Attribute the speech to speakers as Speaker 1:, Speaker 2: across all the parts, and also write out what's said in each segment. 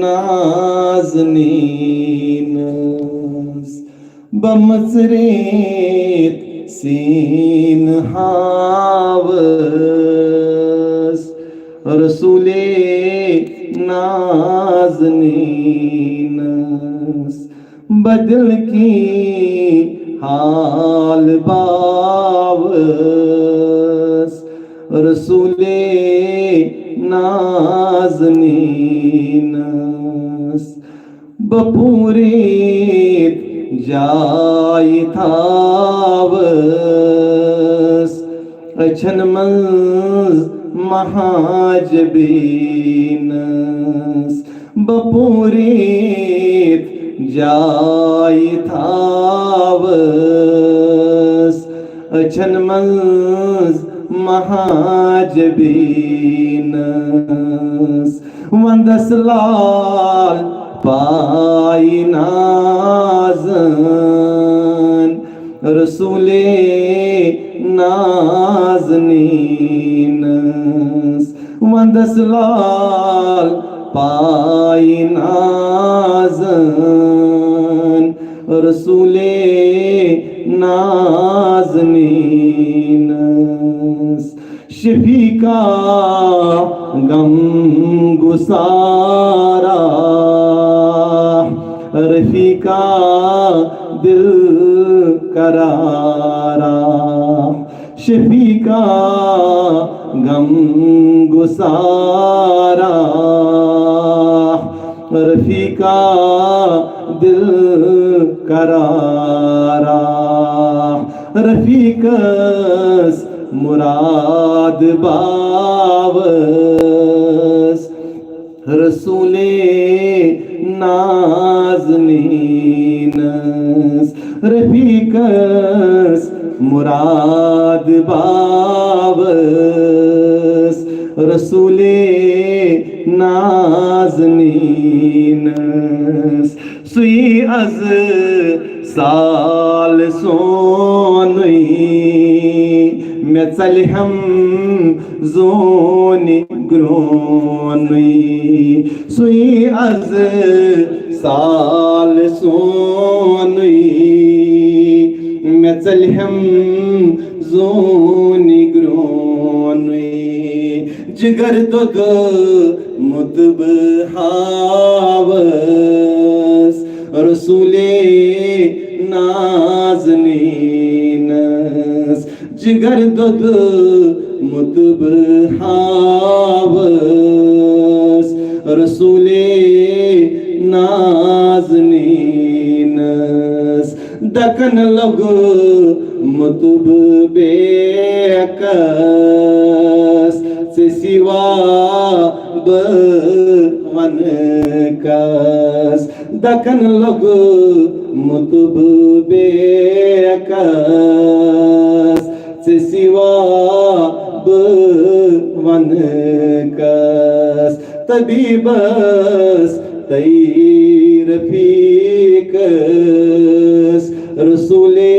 Speaker 1: naznînas bamazret sin havas Rasule naznînas बदल की हाल बावस रसूले नाज़नीनस बपूरे जाय थावस अछन मंज महाजबीनस बपूरे जाय थावस अछन मंज महाजबीनस वंदस लाल पाय नाज़न रसूले नाज़नीनस वंदस लाल पाय नाज़न रसूले नाज़नीनस शफीका गम गुसारा रफीका दिल करारा शफीका गम गुसारा रफीका दिल करारा रफीकस मुराद बावस रसूले नाज़नीनस रफीकस मुराद बावस रसूले नाज़नीनस सुई अज साल सोनी मैं चलहम जोनी ग्रोनी सुई अज साल सोनी मैं चलहम जोनी ग्रोनी जिगर दुग मुतब हावस रसूले नाज़नीनस जिगर दुग मुतब हावस रसूले नाज़नीनस दकन लग मुतब बेकस से सिवा बवन कस दकन लग मुतब बेकस से सिवा बवन कस तभी बस तैर फीकस रसूले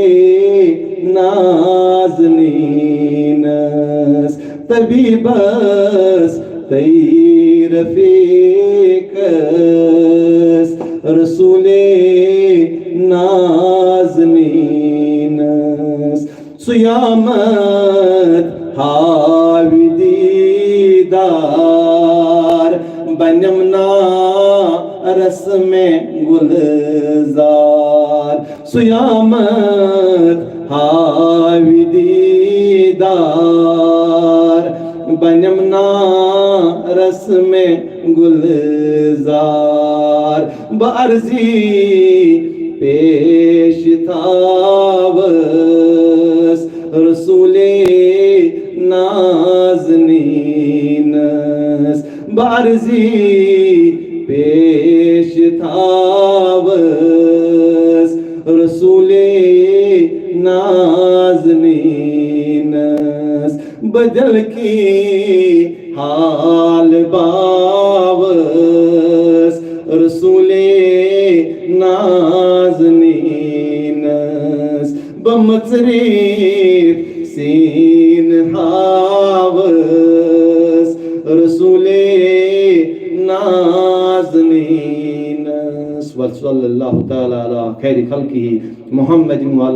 Speaker 1: नाज़नीनस तभी बस तैर फीकस रसूले नाज़नीनस सुयामत हावी दीदार बनमना रस में गुलजार सुयामत हावी दीदार बनमना रस में गुलजार बारजी पेश थावस रसूले नाज़नीनस बारजी पेश थावस रसूले नाज़नीनस बदल की हाल बावस रसूले नाज़नीनस बमचरीत सीन हावस रसूले नाज़नीनस आमीन। सल्लल्लाहु तआला अला खैरि खल्किही मुहम्मदिन व